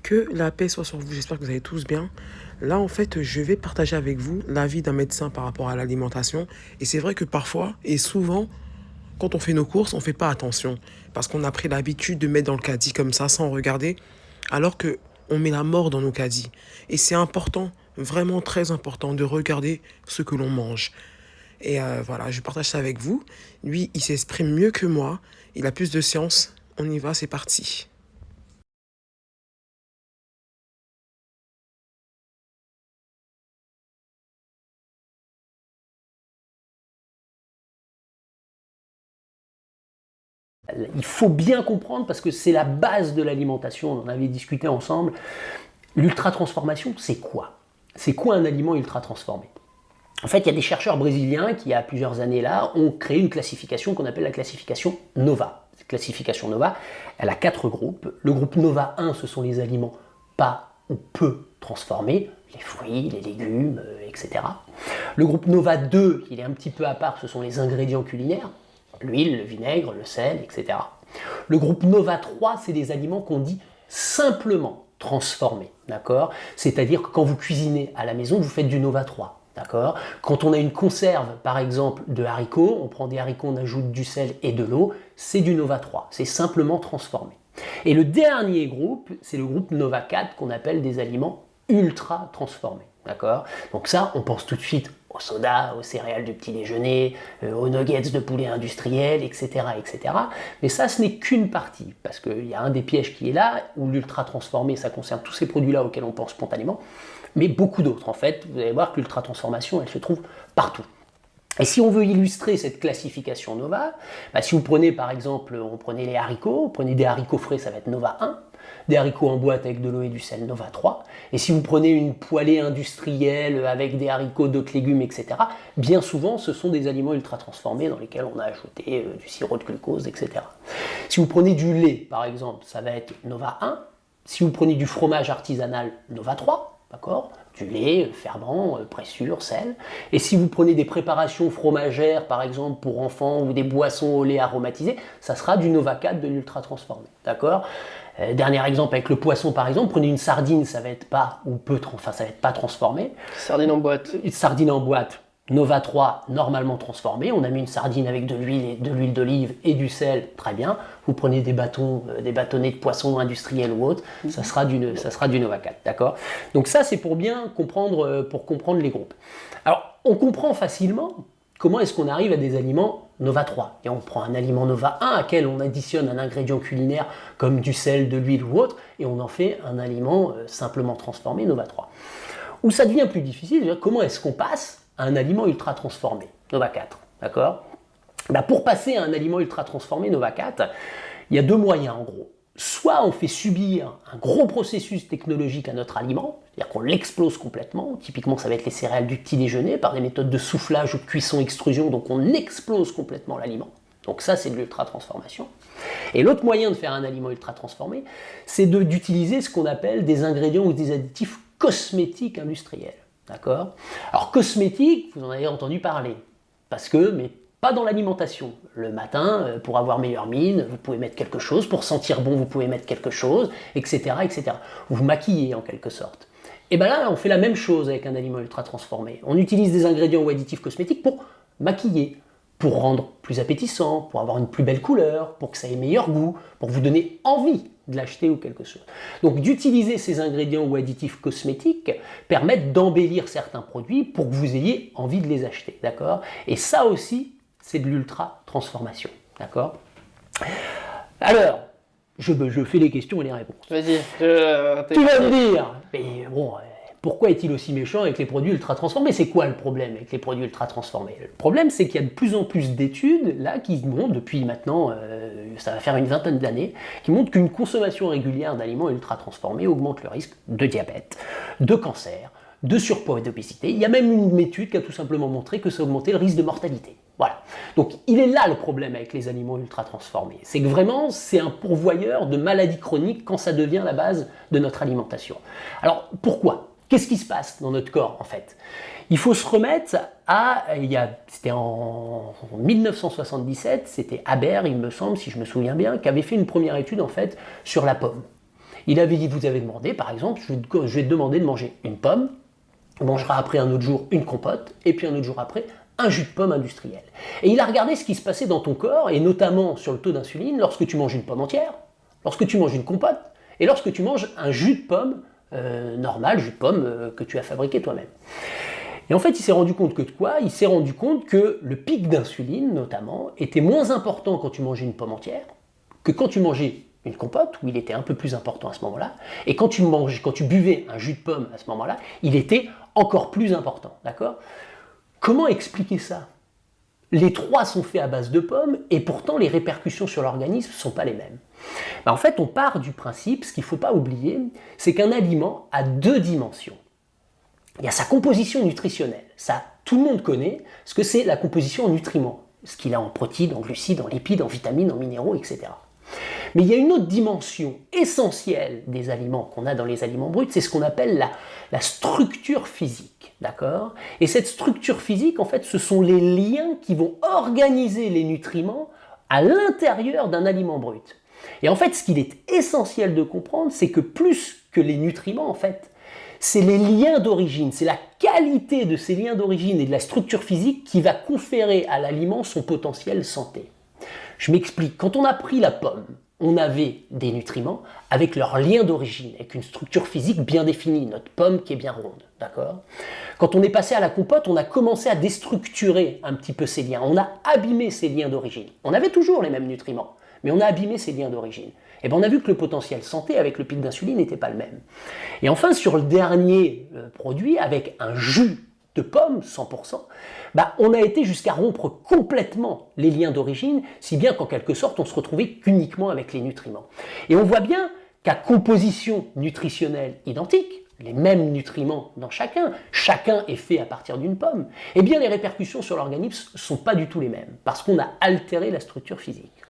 Que la paix soit sur vous, j'espère que vous allez tous bien. Là, en fait, je vais partager avec vous l'avis d'un médecin par rapport à l'alimentation. Et c'est vrai que parfois, et souvent, quand on fait nos courses, on ne fait pas attention. Parce qu'on a pris l'habitude de mettre dans le caddie comme ça, sans regarder, alors que on met la mort dans nos caddies. Et c'est important, vraiment très important, de regarder ce que l'on mange. Et voilà, je partage ça avec vous. Lui, il s'exprime mieux que moi. Il a plus de science. On y va, c'est parti. Il faut bien comprendre, parce que c'est la base de l'alimentation, on en avait discuté ensemble, l'ultra-transformation, c'est quoi? C'est quoi un aliment ultra-transformé? En fait, il y a des chercheurs brésiliens qui, il y a plusieurs années là, ont créé une classification qu'on appelle la classification NOVA. Cette classification NOVA, elle a 4 groupes. Le groupe NOVA 1, ce sont les aliments pas ou peu transformés, les fruits, les légumes, etc. Le groupe NOVA 2, il est un petit peu à part, ce sont les ingrédients culinaires, l'huile, le vinaigre, le sel, etc. Le groupe NOVA 3, c'est des aliments qu'on dit simplement transformés, d'accord? C'est-à-dire que quand vous cuisinez à la maison, vous faites du NOVA 3, d'accord? Quand on a une conserve, par exemple, de haricots, on prend des haricots, on ajoute du sel et de l'eau, c'est du NOVA 3, c'est simplement transformé. Et le dernier groupe, c'est le groupe NOVA 4 qu'on appelle des aliments ultra transformés, d'accord? Donc ça, on pense tout de suite au soda, aux céréales du petit déjeuner, aux nuggets de poulet industriel, etc., etc. Mais ça, ce n'est qu'une partie, parce qu'il y a un des pièges qui est là, où l'ultra transformé, ça concerne tous ces produits-là auxquels on pense spontanément, mais beaucoup d'autres. En fait, vous allez voir que l'ultra transformation, elle se trouve partout. Et si on veut illustrer cette classification NOVA, si vous prenez par exemple, on prenait les haricots, vous prenez des haricots frais, ça va être NOVA 1, des haricots en boîte avec de l'eau et du sel, NOVA 3, et si vous prenez une poêlée industrielle avec des haricots, d'autres légumes, etc., bien souvent ce sont des aliments ultra transformés dans lesquels on a ajouté du sirop de glucose, etc. Si vous prenez du lait par exemple, ça va être NOVA 1, si vous prenez du fromage artisanal, NOVA 3, d'accord, du lait, ferment, pressure, sel. Et si vous prenez des préparations fromagères, par exemple pour enfants, ou des boissons au lait aromatisées, ça sera du NOVA 4 de l'ultra transformé, d'accord. Dernier exemple avec le poisson par exemple, prenez une sardine, ça va être pas ou peu, enfin ça va être pas transformé. Sardine en boîte. Une sardine en boîte, NOVA 3 normalement transformé. On a mis une sardine avec de l'huile d'olive et du sel, très bien. Vous prenez des bâtons, des bâtonnets de poisson industriels ou autres, ça sera du NOVA 4, d'accord. Donc ça c'est pour bien comprendre, les groupes. Alors on comprend facilement comment est-ce qu'on arrive à des aliments NOVA 3. Et on prend un aliment NOVA 1 à quel on additionne un ingrédient culinaire comme du sel, de l'huile ou autre, et on en fait un aliment simplement transformé NOVA 3. Où ça devient plus difficile, comment est-ce qu'on passe à un aliment ultra transformé NOVA 4, d'accord. Pour passer à un aliment ultra transformé NOVA 4, il y a 2 moyens en gros. Soit on fait subir un gros processus technologique à notre aliment, c'est-à-dire qu'on l'explose complètement, typiquement ça va être les céréales du petit déjeuner, par des méthodes de soufflage ou de cuisson-extrusion, donc on explose complètement l'aliment. Donc ça c'est de l'ultra-transformation. Et l'autre moyen de faire un aliment ultra-transformé, c'est d'utiliser ce qu'on appelle des ingrédients ou des additifs cosmétiques industriels. D'accord. Alors cosmétiques, vous en avez entendu parler, mais pas dans l'alimentation. Le matin, pour avoir meilleure mine, vous pouvez mettre quelque chose, pour sentir bon, vous pouvez mettre quelque chose, etc., etc. Vous maquillez en quelque sorte. Et bien là, on fait la même chose avec un aliment ultra transformé. On utilise des ingrédients ou additifs cosmétiques pour maquiller, pour rendre plus appétissant, pour avoir une plus belle couleur, pour que ça ait meilleur goût, pour vous donner envie de l'acheter ou quelque chose. Donc d'utiliser ces ingrédients ou additifs cosmétiques permettent d'embellir certains produits pour que vous ayez envie de les acheter, d'accord. Et ça aussi, c'est de l'ultra transformation, d'accord. Alors, je fais les questions et les réponses. Vas-y. Tu vas me dire, mais bon, pourquoi est-il aussi méchant avec les produits ultra transformés? C'est quoi le problème avec les produits ultra transformés? Le problème, c'est qu'il y a de plus en plus d'études là qui montrent, depuis maintenant, ça va faire une vingtaine d'années, qui montrent qu'une consommation régulière d'aliments ultra transformés augmente le risque de diabète, de cancer, de surpoids et d'obésité. Il y a même une étude qui a tout simplement montré que ça augmentait le risque de mortalité. Voilà. Donc il est là le problème avec les aliments ultra transformés. C'est que vraiment, c'est un pourvoyeur de maladies chroniques quand ça devient la base de notre alimentation. Alors pourquoi? Qu'est-ce qui se passe dans notre corps en fait? Il faut se remettre à, c'était en 1977, c'était Haber, il me semble, si je me souviens bien, qui avait fait une première étude en fait sur la pomme. vous avait demandé, par exemple, je vais te demander de manger une pomme, on mangera après un autre jour une compote, et puis un autre jour après un jus de pomme industriel. Et il a regardé ce qui se passait dans ton corps, et notamment sur le taux d'insuline, lorsque tu manges une pomme entière, lorsque tu manges une compote, et lorsque tu manges un jus de pomme normal, jus de pomme que tu as fabriqué toi-même. Et en fait, il s'est rendu compte que de quoi? Il s'est rendu compte que le pic d'insuline, notamment, était moins important quand tu mangeais une pomme entière que quand tu mangeais une compote, où il était un peu plus important à ce moment-là, et quand tu buvais un jus de pomme à ce moment-là, il était encore plus important, d'accord? Comment expliquer ça? Les trois sont faits à base de pommes, et pourtant les répercussions sur l'organisme ne sont pas les mêmes. En fait, on part du principe, ce qu'il ne faut pas oublier, c'est qu'un aliment a deux dimensions. Il y a sa composition nutritionnelle. Ça, tout le monde connaît ce que c'est la composition en nutriments. Ce qu'il a en protéines, en glucides, en lipides, en vitamines, en minéraux, etc. Mais il y a une autre dimension essentielle des aliments qu'on a dans les aliments bruts, c'est ce qu'on appelle la structure physique. D'accord? Et cette structure physique, en fait, ce sont les liens qui vont organiser les nutriments à l'intérieur d'un aliment brut. Et en fait, ce qu'il est essentiel de comprendre, c'est que plus que les nutriments, en fait, c'est les liens d'origine, c'est la qualité de ces liens d'origine et de la structure physique qui va conférer à l'aliment son potentiel santé. Je m'explique, quand on a pris la pomme, on avait des nutriments avec leur lien d'origine, avec une structure physique bien définie, notre pomme qui est bien ronde, d'accord? Quand on est passé à la compote, on a commencé à déstructurer un petit peu ces liens, on a abîmé ces liens d'origine. On avait toujours les mêmes nutriments, mais on a abîmé ces liens d'origine. Et bien on a vu que le potentiel santé avec le pic d'insuline n'était pas le même. Et enfin, sur le dernier produit, avec un jus de pomme, 100%, on a été jusqu'à rompre complètement les liens d'origine, si bien qu'en quelque sorte, on se retrouvait qu'uniquement avec les nutriments. Et on voit bien qu'à composition nutritionnelle identique, les mêmes nutriments dans chacun est fait à partir d'une pomme, eh bien les répercussions sur l'organisme ne sont pas du tout les mêmes, parce qu'on a altéré la structure physique.